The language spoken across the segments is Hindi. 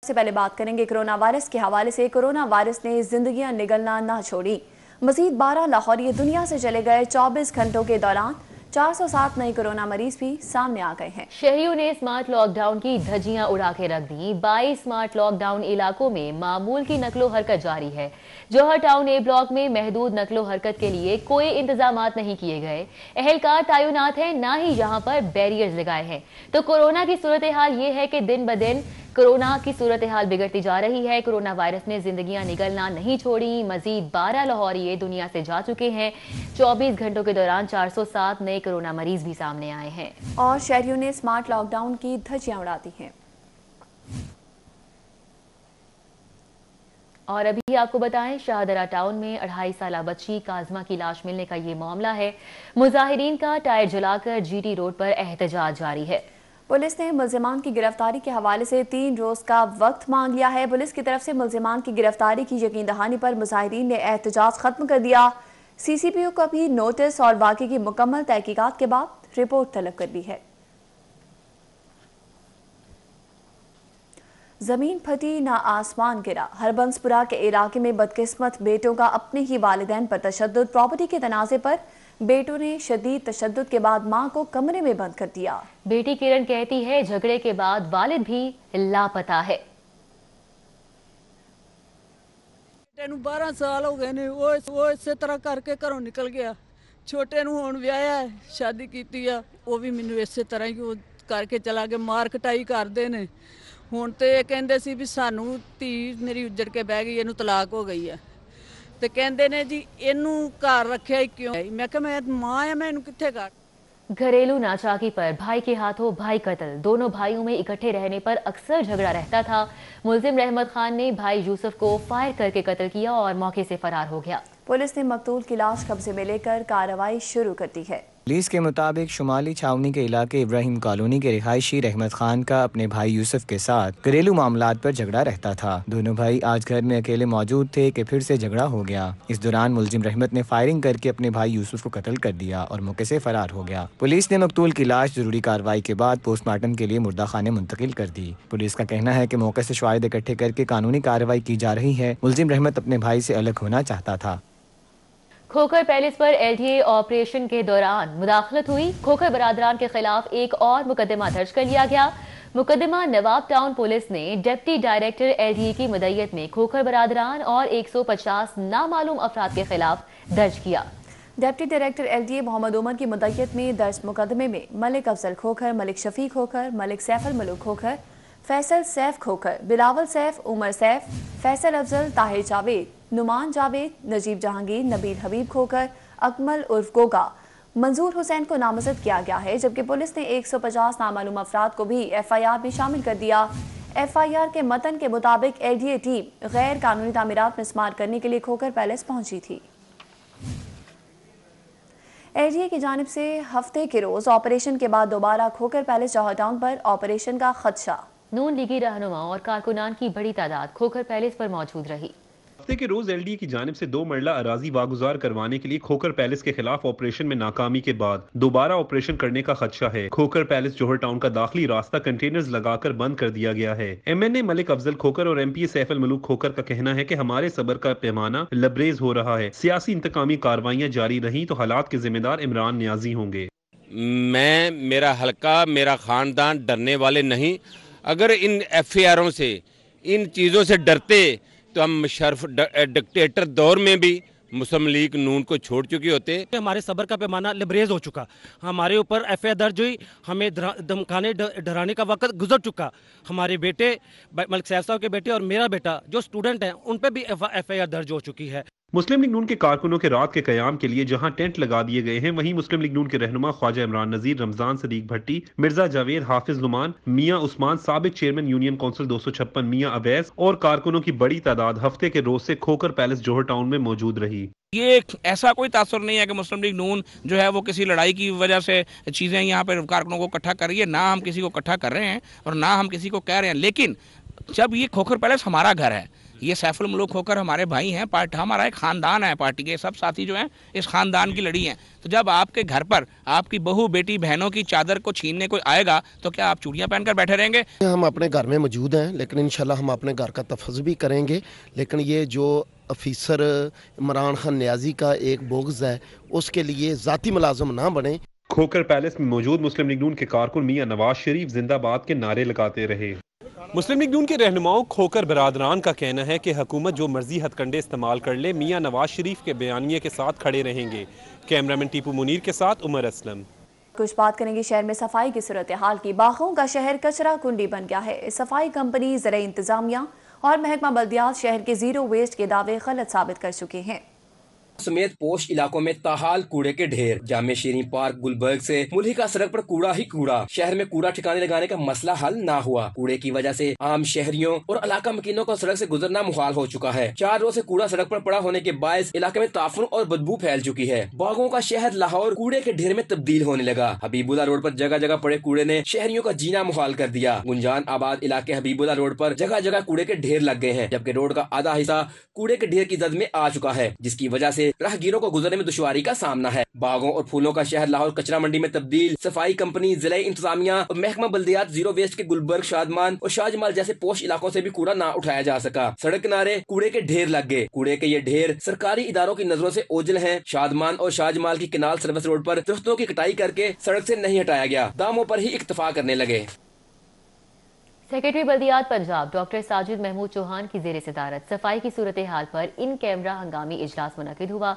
से पहले बात करेंगे कोरोना वायरस के हवाले से। कोरोना वायरस ने जिंदगियां निगलना ना छोड़ी। मजीद 12 लाहौरी दुनिया से चले गए। 24 घंटों के दौरान 407 नए कोरोना मरीज भी सामने आ गए हैं। शहरियों ने स्मार्ट लॉकडाउन की धज्जियां उड़ा के रख दी। 22 स्मार्ट लॉकडाउन इलाकों में मामूल की नकलो हरकत जारी है। जौहर टाउन ए ब्लॉक में महदूद नकलो हरकत के लिए कोई इंतजामात नहीं किए गए। अहलकार तैनात हैं, ना ही यहाँ पर बैरियर्स लगाए हैं। तो कोरोना की सूरत हाल ये है कि दिन ब दिन कोरोना की सूरत हाल बिगड़ती जा रही है। कोरोना वायरस ने जिंदगियां निगलना नहीं छोड़ी। मजीद 12 लाहौरी दुनिया से जा चुके हैं। 24 घंटों के दौरान 407 नए कोरोना मरीज भी सामने आए हैं और शहरियों ने स्मार्ट लॉकडाउन की धज्जियां उड़ा दी हैं। और अभी आपको बताएं, शाहदरा टाउन में 2.5 साला बच्ची काजमा की लाश मिलने का ये मामला है। मुजाहिरीन का टायर जलाकर जीटी रोड पर एहतजाज जारी है। पुलिस ने मुल्जिमान की गिरफ्तारी के हवाले से 3 रोज का वक्त मांग लिया है। पुलिस की तरफ से मुल्जिमान की गिरफ्तारी की यकीन दहानी पर मुजाहिरीन ने एहतजाज खत्म कर दिया। सीसीपीओ को भी नोटिस और वाक़े की मुकम्मल तहकीकात के बाद रिपोर्ट तलब कर दी है। जमीन फटी ना आसमान गिरा। हरबंसपुरा के इलाके में बदकिस्मत बेटों का अपने ही वालिदैन पर तशद्दुद। प्रॉपर्टी के तनाज़े पर बेटों ने शदीद तशद्दुद के बाद मां को कमरे में बंद कर दिया। बेटी किरण कहती है, झगड़े के बाद वालिद भी लापता है। 12 साल हो गए ने, वो इसे तरह करके घरों निकल गया। छोटे नूं हुण विआहिਆ है, शादी कीती आ, वो भी मैनू इसे तरह ही वो करके चला गया। मार कटाई करते ने। ਹੁਣ ਤੇ ਇਹ ਕਹਿੰਦੇ ਸੀ ਵੀ ਸਾਨੂੰ ਧੀ ਮੇਰੀ ਉੱਜੜ ਕੇ ਬਹਿ ਗਈ, ਇਹਨੂੰ ਤਲਾਕ ਹੋ ਗਈ ਹੈ ਤੇ ਕਹਿੰਦੇ ਨੇ ਜੀ ਇਹਨੂੰ ਘਰ ਰੱਖਿਆ ਹੀ क्यों। मैं कहा मैं मां है, मैं ਇਹਨੂੰ कित्थे कर। घरेलू नाचाकी पर भाई के हाथों भाई कत्ल। दोनों भाइयों में इकट्ठे रहने पर अक्सर झगड़ा रहता था। मुल्जिम रहमत खान ने भाई यूसुफ को फायर करके कत्ल किया और मौके से फरार हो गया। पुलिस ने मकतूल की लाश कब्जे में लेकर कार्रवाई शुरू कर दी है। पुलिस के मुताबिक शुमाली छावनी के इलाके इब्राहिम कॉलोनी के रिहायशी रहमत खान का अपने भाई यूसुफ के साथ घरेलू मामलात पर झगड़ा रहता था। दोनों भाई आज घर में अकेले मौजूद थे कि फिर से झगड़ा हो गया। इस दौरान मुल्जिम रहमत ने फायरिंग करके अपने भाई यूसुफ को कत्ल कर दिया और मौके से फरार हो गया। पुलिस ने मकतूल की लाश जरूरी कार्रवाई के बाद पोस्टमार्टम के लिए मुर्दा खाने मुंतकिल कर दी। पुलिस का कहना है कि मौके से शवाहिद इकट्ठे करके कानूनी कार्रवाई की जा रही है। मुल्जिम रहमत अपने भाई से अलग होना चाहता था। खोखर पैलेस पर एलटीए ऑपरेशन के दौरान मुदाखलत हुई। खोखर बरादरान के खिलाफ एक और मुकदमा दर्ज कर लिया गया। मुकदमा नवाब टाउन पुलिस ने डिप्टी डायरेक्टर एलटीए की मदय्यत में खोखर बरादरान और 150 नामालूम अफराद के खिलाफ दर्ज किया। Deputy director LTA Mohammad Umar की मदय्यत में दर्ज मुकदमे में मलिक अफजल खोखर, मलिक शफी खोखर, मलिक सैफ अल मलूक खोखर, फैसल सैफ खोखर, बिलावल सैफ, उमर सैफ, फैसल अफजल, ताहिर जावेद, नुमान जावेद, नजीब जहांगीर, नबील हबीब खोखर, अकमल उर्फ गोगा, मंजूर हुसैन को नामजद किया गया है। जबकि पुलिस ने 150 नामालूम अफराद को भी एफआईआर में शामिल कर दिया। एफआईआर के मतन के मुताबिक एलडीए टीम गैर कानूनी तामीरात में इस्तेमाल करने के लिए खोखर पैलेस पहुंची थी। एलडीए की जानिब से हफ्ते के रोज ऑपरेशन के बाद दोबारा खोखर पैलेस जौहर टाउन पर ऑपरेशन का खदशा। नून लीगी रहनुमा और कारकुनान की बड़ी तादाद खोखर पैलेस पर मौजूद रही। हफ्ते के रोज एलडीए की जानिब से 2 मरला अराजी वागुजार करवाने के लिए खोखर पैलेस के खिलाफ ऑपरेशन में नाकामी के बाद दोबारा ऑपरेशन करने का खदशा है। खोखर पैलेस जौहर टाउन का दाखिली रास्ता कंटेनर्स लगाकर बंद कर दिया गया है। एमएनए मलिक अफजल खोखर और एमपीए सैफ अल मलूक खोखर का कहना है कि हमारे सब्र का पैमाना लबरेज हो रहा है। सियासी इंतकामी कार्रवाइयां जारी रही तो हालात के जिम्मेदार इमरान नियाजी होंगे। मैं, मेरा हल्का, मेरा खानदान डरने वाले नहीं। अगर इन एफआईआरों से, इन चीज़ों से डरते तो हम शर्फ डिक्टेटर दौर में भी मुस्लिम लीग नून को छोड़ चुके होते। हमारे सब्र का पैमाना लिबरेज हो चुका। हमारे ऊपर एफआईआर दर्ज हुई, हमें धमकाने डराने का वक्त गुजर चुका। हमारे बेटे मलिक सैफ साहब के बेटे और मेरा बेटा जो स्टूडेंट हैं उन पर भी एफआईआर दर्ज हो चुकी है। मुस्लिम लीग नून के कारकुनों के रात के कयाम के लिए जहां टेंट लगा दिए गए हैं, वहीं मुस्लिम लीग नून के रहनुमा ख्वाजा इमरान नजीर, रमजान सदीक भट्टी, मिर्जा जावेद, हाफिज नुमान, मियां उस्मान, साबिक चेयरमैन यूनियन काउंसिल 256 मियां अवैस और कारकुनों की बड़ी तादाद हफ्ते के रोज से खोखर पैलेस जौहर टाउन में मौजूद रही। ये ऐसा कोई तासुर नहीं है कि मुस्लिम लीग नून जो है वो किसी लड़ाई की वजह से चीज़ें यहाँ पर कारकुनों को इकट्ठा कर रही है। ना हम किसी को इकट्ठा कर रहे हैं और ना हम किसी को कह रहे हैं। लेकिन जब ये खोखर पैलेस हमारा घर है, ये सैफुल मुल्क खोखर हमारे भाई हैं, हमारा एक ख़ानदान है, पार्टी के सब साथी जो हैं इस ख़ानदान की लड़ी हैं। तो जब आपके घर पर आपकी बहू बेटी बहनों की चादर को छीनने कोई आएगा तो क्या आप चूड़ियाँ पहनकर बैठे रहेंगे? हम अपने घर में मौजूद हैं, लेकिन इंशाल्लाह हम अपने घर का तहफ़्फ़ुज़ भी करेंगे। लेकिन ये जो अफीसर इमरान खान न्याजी का एक बोग्ज़ है, उसके लिए ज़ाती मुलाज़िम ना बने। खोखर पैलेस में मौजूद मुस्लिम लीग नून के कारकुन मियां नवाज शरीफ जिंदाबाद के नारे लगाते रहे। मुस्लिम लीग नून के रहनुमाओं खोखर बरादरान का कहना है कि हुकूमत जो मर्जी हथकंडे इस्तेमाल कर ले, मियां नवाज शरीफ के बयानिए के साथ खड़े रहेंगे। कैमरामैन टीपू मुनीर के साथ उमर असलम। कुछ बात करेंगे शहर में सफाई की सूरत हाल की। बागों का शहर कचरा कुंडी बन गया है। सफाई कंपनी, ज़राई इंतजामिया और महकमा बल्दियात शहर के जीरो वेस्ट के दावे गलत साबित कर चुके हैं। समेत पोश इलाकों में ताहाल कूड़े के ढेर। जामे शीरी पार्क गुलबर्ग से मुल्हिका सड़क पर कूड़ा ही कूड़ा। शहर में कूड़ा ठिकाने लगाने का मसला हल ना हुआ। कूड़े की वजह से आम शहरियों और इलाका मकीनों को सड़क से गुजरना मुहाल हो चुका है। 4 रोज से कूड़ा सड़क पर पड़ा होने के बायस इलाके में ताफुन और बदबू फैल चुकी है। बागों का शहर लाहौर कूड़े के ढेर में तब्दील होने लगा। हबीबुल्ला रोड पर जगह जगह पड़े कूड़े ने शहरियों का जीना मुहाल कर दिया। गुंजान आबाद इलाके हबीबुल्ला रोड पर जगह जगह कूड़े के ढेर लग गए हैं, जबकि रोड का आधा हिस्सा कूड़े के ढेर की जद में आ चुका है, जिसकी वजह से राहगीरों को में दुश्वारी का सामना है। बागों और फूलों का शहर लाहौर कचरा मंडी में तब्दील। सफाई कंपनी, ज़राई इंतजामिया और महकमा बल्दियात जीरो वेस्ट के गुलबर्ग, शादमान और शाहजमाल जैसे पोश इलाकों से भी कूड़ा ना उठाया जा सका। सड़क किनारे कूड़े के ढेर लग गए। कूड़े के ये ढेर सरकारी इदारों की नजरों से ओझल हैं। शादमान और शाहजमाल की किनाल सर्विस रोड पर दरख्तों की कटाई करके सड़क से नहीं हटाया गया, दामों पर ही इक्तफा करने लगे। सेक्रेटरी बल्दियात पंजाब डॉक्टर साजिद महमूद चौहान की जेर सदारत सफाई की सूरत हाल पर इन कैमरा हंगामी इजलास मुनक़िद हुआ।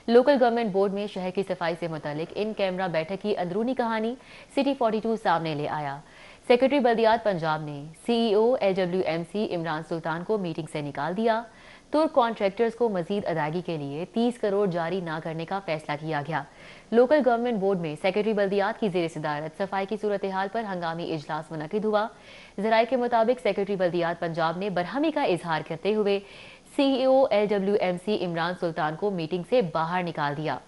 लोकल गवर्नमेंट बोर्ड में शहर की सफाई से मुतालिक इन कैमरा बैठक की अंदरूनी कहानी सिटी 42 सामने ले आया। सेक्रेटरी बल्दियात पंजाब ने CEO LWMC इमरान सुल्तान को मीटिंग से निकाल दिया। तुर्क कॉन्ट्रैक्टर्स को मजीद अदायगी के लिए 30 करोड़ जारी न करने का फैसला किया गया। लोकल गवर्नमेंट बोर्ड में सेक्रेटरी बल्दियात की जेर सदारत सफाई की सूरत हाल पर हंगामी इजलास मुनक़िद हुआ। ज़राए के मुताबिक सेक्रेटरी बल्दियात पंजाब ने बरहमी का इजहार करते हुए CEO LWMC इमरान सुल्तान को मीटिंग से बाहर निकाल दिया।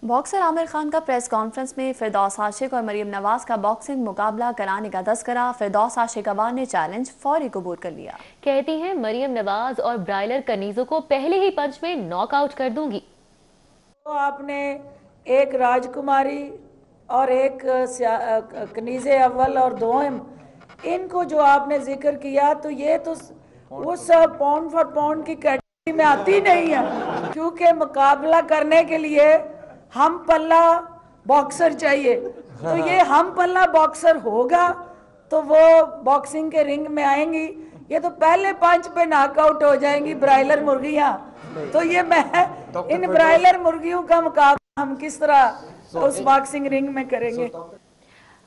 बॉक्सर आमिर खान का प्रेस कॉन्फ्रेंस में फिरदौस आशिक और मरियम नवाज का बॉक्सिंग मुकाबला कराने का तस्करा। फिरदौस आशिकवार ने चैलेंज फौरी कबूल कर लिया। कहती हैं मरियम नवाज और ब्रायलर कनीजों को पहले ही पंच में नॉकआउट कर दूंगी। तो आपने एक राजकुमारी और एक कनीज़े अव्वल और दोम, इनको जो आपने जिक्र किया, तो ये तो उस पाउंड फॉर पाउंड की कैटेगरी में आती नहीं है, क्योंकि मुकाबला करने के लिए हम पल्ला बॉक्सर चाहिए। तो ये हम पल्ला बॉक्सर होगा तो वो बॉक्सिंग के रिंग में आएंगी। ये तो पहले पंच पे नॉकआउट हो जाएंगी ब्रायलर मुर्गियां। तो ये मैं इन ब्रायलर मुर्गियों का मुकाबला हम किस तरह उस बॉक्सिंग रिंग में करेंगे।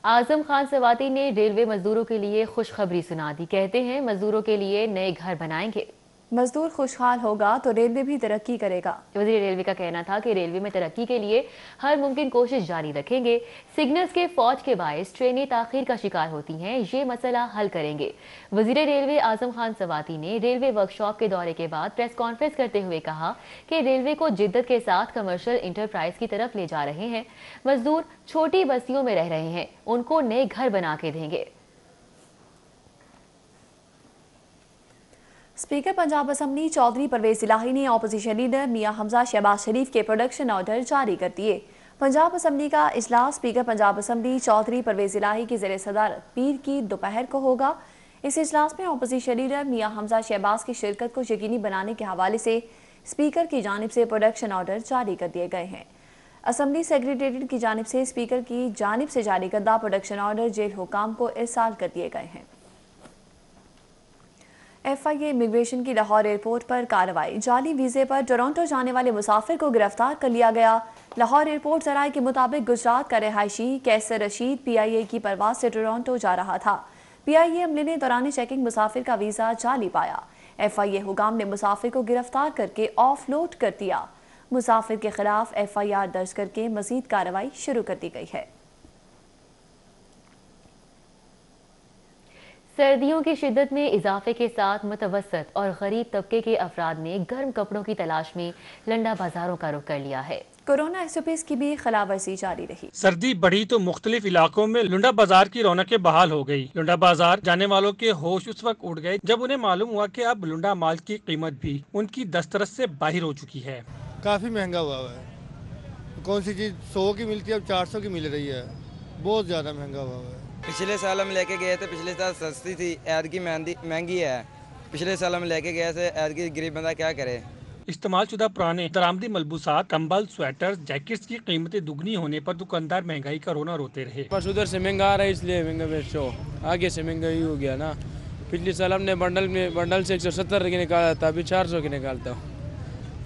आजम खान सवाती ने रेलवे मजदूरों के लिए खुशखबरी सुना दी। कहते हैं मजदूरों के लिए नए घर बनाएंगे। मजदूर खुशहाल होगा तो रेलवे भी तरक्की करेगा। वज़ीर रेलवे का कहना था कि रेलवे में तरक्की के लिए हर मुमकिन कोशिश जारी रखेंगे। सिग्नल्स के फौज के बायस ट्रेनें ताखीर का शिकार होती हैं, ये मसला हल करेंगे। वज़ीर रेलवे आजम खान सवाती ने रेलवे वर्कशॉप के दौरे के बाद प्रेस कॉन्फ्रेंस करते हुए कहा कि रेलवे को जिद्दत के साथ कमर्शियल इंटरप्राइज की तरफ ले जा रहे हैं। मजदूर छोटी बस्तियों में रह रहे हैं, उनको नए घर बना के देंगे। स्पीकर पंजाब असम्बली चौधरी परवेज इलाही ने अपोजिशन लीडर मियां हमजा शहबाज शरीफ के प्रोडक्शन ऑर्डर जारी कर दिए। पंजाब असम्बली का इजलास स्पीकर पंजाब असम्बली चौधरी परवेज इलाही की ज़ेर सदारत पीर की दोपहर को होगा। इस इजलास में अपोजिशन लीडर मियां हमजा शहबाज की शिरकत को यकीनी बनाने के हवाले से स्पीकर की जानिब से प्रोडक्शन ऑर्डर जारी कर दिए गए हैं। असम्बली सेक्रेटेरिएट की जानिब से स्पीकर की जानिब से जारी करदा प्रोडक्शन ऑर्डर जेल हुकाम को इरसाल कर दिए गए हैं। FIA इमिग्रेशन की लाहौर एयरपोर्ट पर कार्रवाई। जाली वीज़े पर टोरंटो जाने वाले मुसाफिर को गिरफ्तार कर लिया गया। लाहौर एयरपोर्ट ज़राए के मुताबिक गुजरात का रिहायशी कैसर रशीद PIA की परवाज से टोरंटो जा रहा था। PIA अमले ने दौरान चेकिंग मुसाफिर का वीज़ा जाली पाया। FIA हुकाम ने मुसाफिर को गिरफ्तार करके ऑफलोड कर दिया। मुसाफिर के खिलाफ FIR दर्ज करके मजीद कार्रवाई शुरू कर दी गई है। सर्दियों की शिद्दत में इजाफे के साथ मुतवस्सत और गरीब तबके के अफराद ने गर्म कपड़ों की तलाश में लंडा बाजारों का रुख कर लिया है। कोरोना एसओपीज की भी खिलाफवर्जी जारी रही। सर्दी बढ़ी तो मुख्तलिफ इलाकों में लुंडा बाजार की रौनकें बहाल हो गई। लुंडा बाजार जाने वालों के होश उस वक्त उड़ गए जब उन्हें मालूम हुआ कि अब लुंडा माल की कीमत भी उनकी दस्तरस से बाहर हो चुकी है। काफ़ी महंगा हुआ है, कौन सी चीज़ 100 की मिलती है अब 400 की मिल रही है, बहुत ज़्यादा महंगा हुआ है। पिछले साल हम लेके गए थे, पिछले साल सस्ती थी, ऐद की महंगी है। पिछले साल हम लेके गए थे, ऐद की गरीब बंदा क्या करे। इस्तेमाल शुदा पुराने दरामदी मलबूसात, कंबल, स्वेटर, जैकेट्स की कीमतें दुगनी होने पर दुकानदार महंगाई का रोना रोते रहे। बस उधर से महंगा आ रहा है इसलिए महंगा बेचो, आगे से महंगा ही हो गया ना। पिछले साल हमने बंडल से 170 की निकाला था, अभी 400 की निकालता हूँ,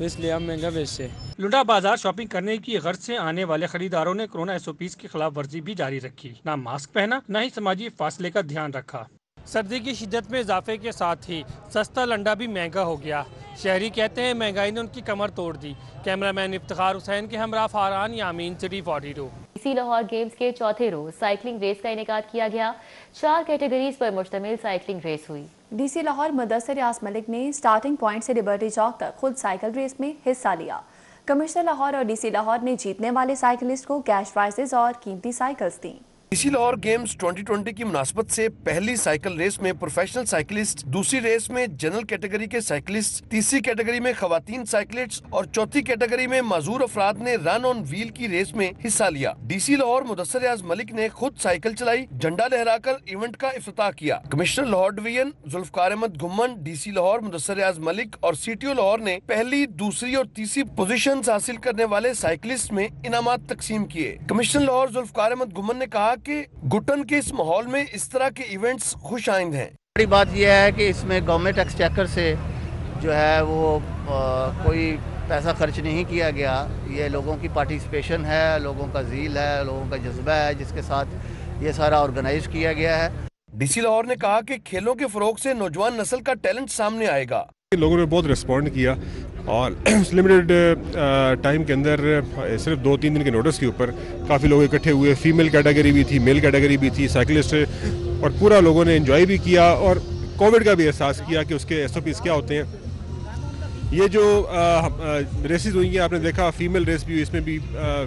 इसलिए हम महंगा बेचते। लुंडा बाजार शॉपिंग करने की गर्ज से आने वाले खरीदारों ने कोरोना एसओपीज की खिलाफ वर्जी भी जारी रखी। ना मास्क पहना, न ही समाजी फासले का ध्यान रखा। सर्दी की शिद्दत में इजाफे के साथ ही सस्ता लंडा भी महंगा हो गया। शहरी कहते हैं महंगाई ने उनकी कमर तोड़ दी। कैमरामैन इफ्तिखार हुसैन के हमरा फारहान यामीन, सिटी 42। इसी लाहौर गेम्स के चौथे रोज साइकिलिंग रेस का इनेकाद किया गया। 4 कैटेगरीज पर मुश्तमिल साइकिलिंग रेस हुई। डीसी लाहौर मुदस्सिर यास मलिक ने स्टार्टिंग पॉइंट से लिबर्टी चौक तक खुद साइकिल रेस में हिस्सा लिया। कमिश्नर लाहौर और डीसी लाहौर ने जीतने वाले साइकिलिस्ट को कैश प्राइजेज और कीमती साइकिल्स दी। डीसी लाहौर गेम्स 2020 की मुनासबत से पहली साइकिल रेस में प्रोफेशनल साइकिलिस्ट, दूसरी रेस में जनरल कैटेगरी के साइकिलिस्ट, तीसरी कैटेगरी में खवातीन साइकिलिस्ट और चौथी कैटेगरी में माजूर अफराद ने रन ऑन व्हील की रेस में हिस्सा लिया। डीसी लाहौर मुदस्सिर यास मलिक ने खुद साइकिल चलाई, झंडा लहराकर इवेंट का इफ्तिताह किया। Commissioner Lahore division Zulfiqar Ahmad Ghumman, DC Lahore Mudassir Yas Malik और सीटीओ लाहौर ने पहली, दूसरी और तीसरी पोजीशंस हासिल करने वाले साइकिलिस्ट में इनामात तकसीम किए। कमिश्नर लाहौर जुल्फकार अहमद घुम्मन ने कहा कि घुटन के इस माहौल में इस तरह के इवेंट्स खुश आइंद हैं। बड़ी बात यह है कि इसमें गवर्नमेंट एक्सचेकर से जो है वो कोई पैसा खर्च नहीं किया गया। ये लोगों की पार्टिसिपेशन है, लोगों का ज़ील है, लोगों का जज्बा है, जिसके साथ ये सारा ऑर्गेनाइज किया गया है। डीसी लाहौर ने कहा कि खेलों के फरोग से नौजवान नस्ल का टैलेंट सामने आएगा। लोगों ने बहुत रिस्पॉन्ड किया और लिमिटेड टाइम के अंदर सिर्फ 2-3 दिन के नोटिस के ऊपर काफ़ी लोग इकट्ठे हुए। फीमेल कैटेगरी भी थी, मेल कैटेगरी भी थी, साइकिलिस्ट, और पूरा लोगों ने एंजॉय भी किया और कोविड का भी एहसास किया कि उसके एसओपीज़ क्या होते हैं। ये जो रेसेस हुई हैं, आपने देखा फीमेल रेस भी हुई, इसमें भी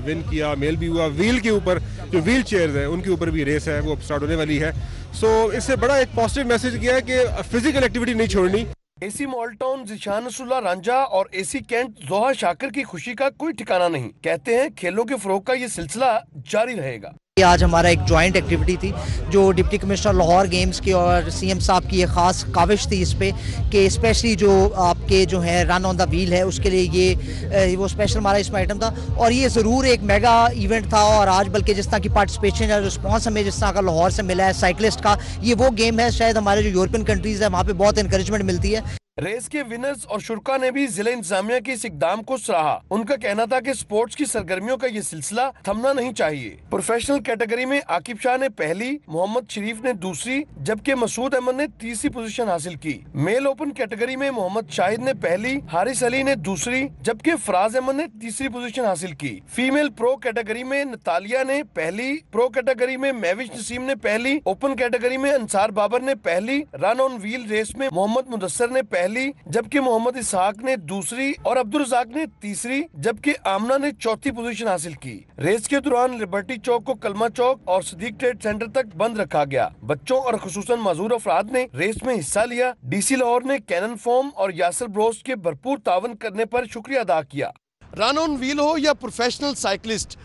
विन किया, मेल भी हुआ। व्हील के ऊपर जो व्हील चेयर्स हैं उनके ऊपर भी रेस है, वो स्टार्ट होने वाली है। सो इससे बड़ा एक पॉजिटिव मैसेज किया है कि फिजिकल एक्टिविटी नहीं छोड़नी। AC Model Town Zeeshan Rasoolullah Ranjha और एसी कैंट जोहा शाकिर की खुशी का कोई ठिकाना नहीं। कहते हैं खेलों के फरोग का ये सिलसिला जारी रहेगा। आज हमारा एक जॉइंट एक्टिविटी थी जो डिप्टी कमिश्नर लाहौर गेम्स की और सीएम साहब की एक खास काविश थी इस पे कि स्पेशली जो आपके जो है रन ऑन द व्हील है उसके लिए ये वो स्पेशल हमारा इसमें आइटम था और ये ज़रूर एक मेगा इवेंट था। और आज बल्कि जिस तरह की पार्टिसिपेशन या रिस्पॉन्स हमें जिस तरह का लाहौर से मिला है साइकिलिस्ट का, ये वो गेम है शायद हमारे जो यूरोपियन कंट्रीज़ है वहाँ पर बहुत इंकरेजमेंट मिलती है। रेस के विनर्स और शुरा ने भी जिला इंतजामिया के इस इकदाम को सराहा। उनका कहना था कि स्पोर्ट्स की सरगर्मियों का ये सिलसिला थमना नहीं चाहिए। प्रोफेशनल कैटेगरी में आकिब शाह ने पहली, मोहम्मद शरीफ ने दूसरी, जबकि मसूद अहमद ने तीसरी पोजीशन हासिल की। मेल ओपन कैटेगरी में मोहम्मद शाहिद ने पहली, हारिस अली ने दूसरी, जबकि फराज अहमद ने तीसरी पोजीशन हासिल की। फीमेल प्रो कैटेगरी में नतालिया ने पहली, प्रो कैटेगरी में महविश नसीम ने पहली, ओपन कैटेगरी में अंसार बाबर ने पहली, रन ऑन व्हील रेस में मोहम्मद मुदस्सर ने पहली, जबकि मोहम्मद इसहाक ने दूसरी और अब्दुल रज़ाक ने तीसरी, जबकि आमना ने चौथी पोजीशन हासिल की। रेस के दौरान लिबर्टी चौक को कलमा चौक और सदीक ट्रेड सेंटर तक बंद रखा गया। बच्चों और खुसूसन माजूर अफराद ने रेस में हिस्सा लिया। डीसी लाहौर ने कैनन फॉर्म और यासर ब्रोस के भरपूर तावन करने पर शुक्रिया अदा किया। रन ऑन व्हील हो या प्रोफेशनल साइकिलिस्ट,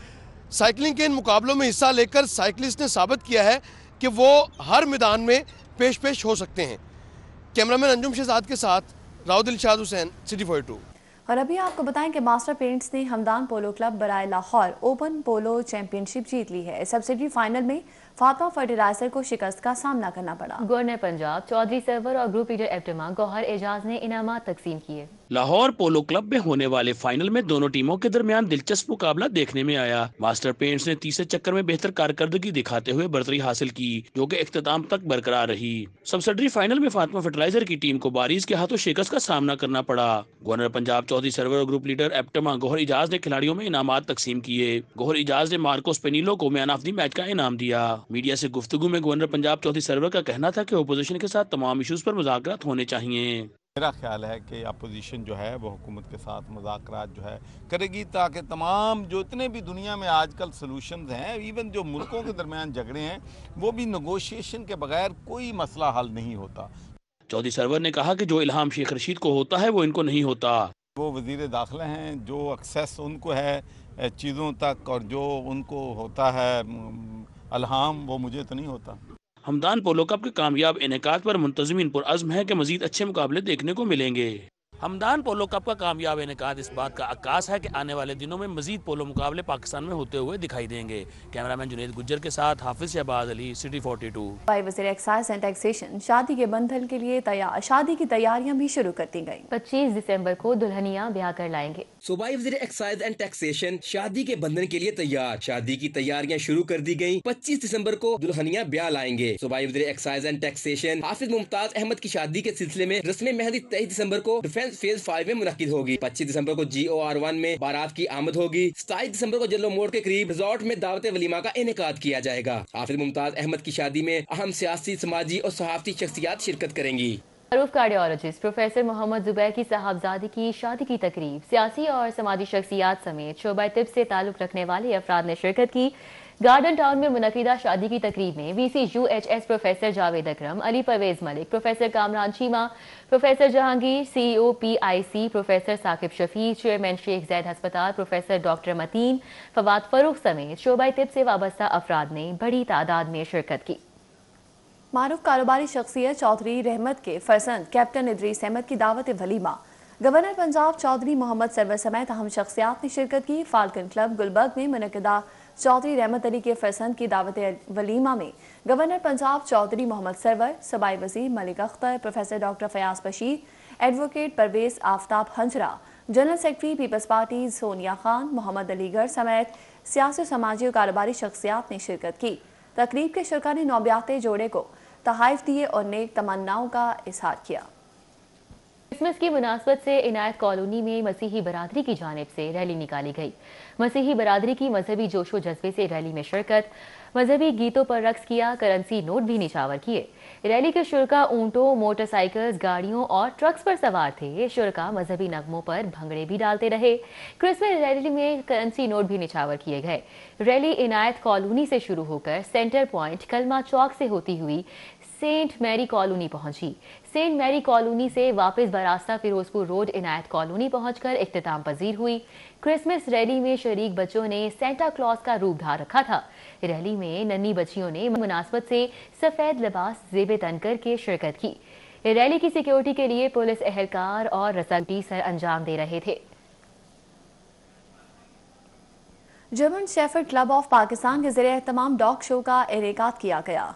साइकिलिंग के इन मुकाबलों में हिस्सा लेकर साइकिलिस्ट ने साबित किया है कि वो हर मैदान में पेश हो सकते हैं। कैमरामैन अंजुम शहजाद के साथ राव दिलशाद हुसैन, सिटी 42। और अभी आपको बताएं कि मास्टर पेंट्स ने हमदान पोलो क्लब बराए लाहौर ओपन पोलो चैंपियनशिप जीत ली है। सब्सिडी फाइनल में फातमा फर्टिलाइजर को शिकस्त का सामना करना पड़ा। गवर्नर पंजाब चौधरी सरवर और group leader APTMA Gohar Ejaz ने इनामात तकसीम किए। लाहौर पोलो क्लब में होने वाले फाइनल में दोनों टीमों के दरमियान दिलचस्प मुकाबला देखने में आया। मास्टर पेंट्स ने तीसरे चक्कर में बेहतर कारकर्दगी दिखाते हुए बरतरी हासिल की, जो कि इख्तिताम तक बरकरार रही। सब्सिडरी फाइनल में फातमा फर्टिलाइजर की टीम को बारिश के हाथों शिकस्त का सामना करना पड़ा। गवर्नर पंजाब चौधरी सरवर और group leader APTMA Gohar Ejaz ने खिलाड़ियों में इनामात तकसीम किए। गौहर इजाज ने मार्कोस पेनीलो को मैन ऑफ द मैच का इनाम दिया। मीडिया से गुफ्तगू में गवर्नर पंजाब चौधरी सरवर का कहना था कि ओपोजिशन के साथ तमाम इशूज पर मुज़ाकरात होने चाहिए। मेरा ख्याल है कि अपोजिशन जो है वो हुकूमत के साथ मुज़ाकरात जो है करेगी, ताकि तमाम जो इतने भी दुनिया में आजकल सलूशंस हैं, इवन जो मुल्कों के दरमियान झगड़े हैं, वो भी नेगोशिएशन के बगैर कोई मसला हल नहीं होता। चौधरी सरवर ने कहा कि जो इल्हाम शेख रशीद को होता है वो इनको नहीं होता। वो वज़ीर दाखिला हैं, जो एक्सेस उनको है चीज़ों तक और जो उनको होता है इल्हाम, वो मुझे तो नहीं होता। हमदान पोलो कप के कामयाब इनेकाद पर मुंतज़मीन पुरअज़्म है कि मज़ीद अच्छे मुकाबले देखने को मिलेंगे। हमदान पोलो कप का कामयाब इनेकाद इस बात का अक्कास है कि आने वाले दिनों में मज़ीद पोलो मुकाबले पाकिस्तान में होते हुए दिखाई देंगे। कैमरामैन जुनेद गुज्जर के साथ हाफिज शहबाज अली, सिटी 42। वज़ीर एक्साइज एंड टैक्सेशन शादी के बंधन के लिए शादी की तैयारियां भी शुरू कर दी गयी। 25 दिसंबर को दुल्हनियां ब्याह कर लाएंगे। सूबाई वज़ीर एक्साइज एंड टैक्सेशन शादी के बंधन के लिए तैयार। शादी की तैयारियां शुरू कर दी गयी। 25 दिसंबर को दुल्हनियां ब्याह लाएंगे। सूबाई वज़ीर एक्साइज एंड टैक्सेशन हाफिज मुमताज अहमद की शादी के सिलसिले में रस्म मेहंदी 23 दिसंबर को फेज 5 में मुनक्किद होगी। 25 दिसंबर को GOR1 में बारात की आमद होगी। 27 दिसंबर को जल्लो मोड़ के करीब रिजॉर्ट में दावत वलीमा का इनेकाद किया जाएगा। हाफिज मुमताज अहमद की शादी में अहम सियासी, समाजी और सहाफती शख्सियात शिरकत करेंगी। मारूफ कार्डियोलॉजिस्ट प्रोफेसर मोहम्मद जुबैर की साहबजादी की शादी की तकरीब सियासी और समाजी शख्सियात समेत शोबा तिब से ताल्लुक रखने वाले अफराद ने शिरकत की। गार्डन टाउन में मुनक्किदा शादी की तकरीब में VCUHS professor Javed Akram, Ali Parvez Malik, professor Kamran Cheema, professor Jahangir, CEO PIC professor Saqib Shafi, chairman Sheikh Zayed अस्पताल प्रोफेसर डॉक्टर मतीन, फवाद फरूख समेत शोबा तिब से वाबस्ता अफराद ने बड़ी तादाद में शिरकत की। मारूफ कारोबारी शख्सियत चौधरी रहमत के फरजंद कैप्टन इदरीस अहमद की दावत वलीमा गवर्नर पंजाब चौधरी मोहम्मद सरवर समेत अहम शख्सियात ने शिरकत की। फाल्कन क्लब गुलबर्ग में मुनक्किदा चौधरी रहमत अली के फरजंद की दावत वलीमा में गवर्नर पंजाब चौधरी मोहम्मद सरवर, सबाई वज़ीर Malik Akhtar, professor doctor Fayyaz Bashir, advocate Parvez Aftab Hanjra, general secretary Peoples Party Sonia Khan, Mohammad Aligarh समेत सियासी, समाजी और कारोबारी शख्सियात ने शिरकत की। तकरीब के शुरा ने नौबियाते जोड़े को तहाइफ दिए और नेक तमन्नाओं का इजहार किया। क्रिसमस की मुनासबत से इनायत कॉलोनी में मसीही बरादरी की जानिब से रैली निकाली गई। मसीही बरादरी की मजहबी जोशो जज्बे से रैली में शिरकत, मजहबी गीतों पर रक्स किया, करेंसी नोट भी निछावर किए। रैली के शुरका ऊंटों, मोटरसाइकिल्स, गाड़ियों और ट्रक्स पर सवार थे। शुरका मजहबी नगमों पर भंगड़े भी डालते रहे। क्रिसमस रैली में करेंसी नोट भी निछावर किए गए। रैली इनायत कॉलोनी से शुरू होकर सेंटर पॉइंट कलमा चौक से होती हुई सेंट मैरी कॉलोनी पहुंची। सेंट मैरी कॉलोनी से वापस बरास्ता फिरोजपुर रोड इनायत कॉलोनी पहुंचकर इख्तिताम पजीर हुई। क्रिसमस रैली में शरीक बच्चों ने सेंटा क्लॉज का रूप धार रखा था। रैली में नन्ही बच्चियों ने मुनासबत से सफेद लिबास ज़ेबे तन करके शिरकत की। रैली की सिक्योरिटी के लिए पुलिस एहलकार और रसद सर अंजाम दे रहे थे। German shepherd club of Pakistan के ज़रिए तमाम डॉग शो का इनेकाद किया गया।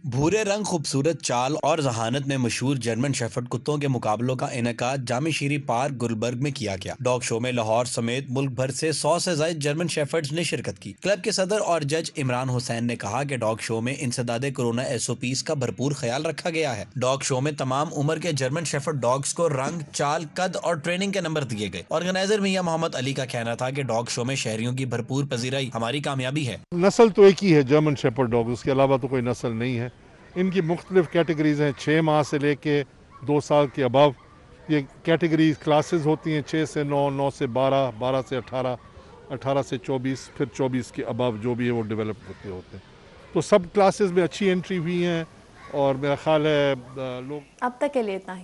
भूरे रंग, खूबसूरत चाल और जहानत में मशहूर जर्मन शेफर्ड कुत्तों के मुकाबलों का इनेकाद जामे शीरी पार्क गुलबर्ग में किया गया। डॉग शो में लाहौर समेत मुल्क भर से 100 से ज्यादा जर्मन शेफर्ड्स ने शिरकत की। क्लब के सदर और जज इमरान हुसैन ने कहा कि डॉग शो में इंसदादे कोरोना SOPs का भरपूर ख्याल रखा गया है। डॉग शो में तमाम उम्र के जर्मन शेफर्ड डॉग्स को रंग, चाल, कद और ट्रेनिंग के नंबर दिए गए। ऑर्गेनाइजर मियां मोहम्मद अली का कहना था कि डॉग शो में शहरियों की भरपूर पजीराई हमारी कामयाबी है। नस्ल तो एक ही है जर्मन शेफर्ड डॉग, उसके अलावा तो कोई नस्ल नहीं है। इनकी मुख्तलिफ कैटेगरीज हैं, 6 माह से लेके 2 साल के अबव ये कैटेगरीज क्लासेस होती हैं। 6 से 9, 9 से 12, 12 से 18, 18 से 24, फिर 24 के अबव जो भी है वो डेवलप होते हैं। तो सब क्लासेस में अच्छी एंट्री हुई हैं और मेरा ख्याल है लोग। अब तक के लिए इतना ही।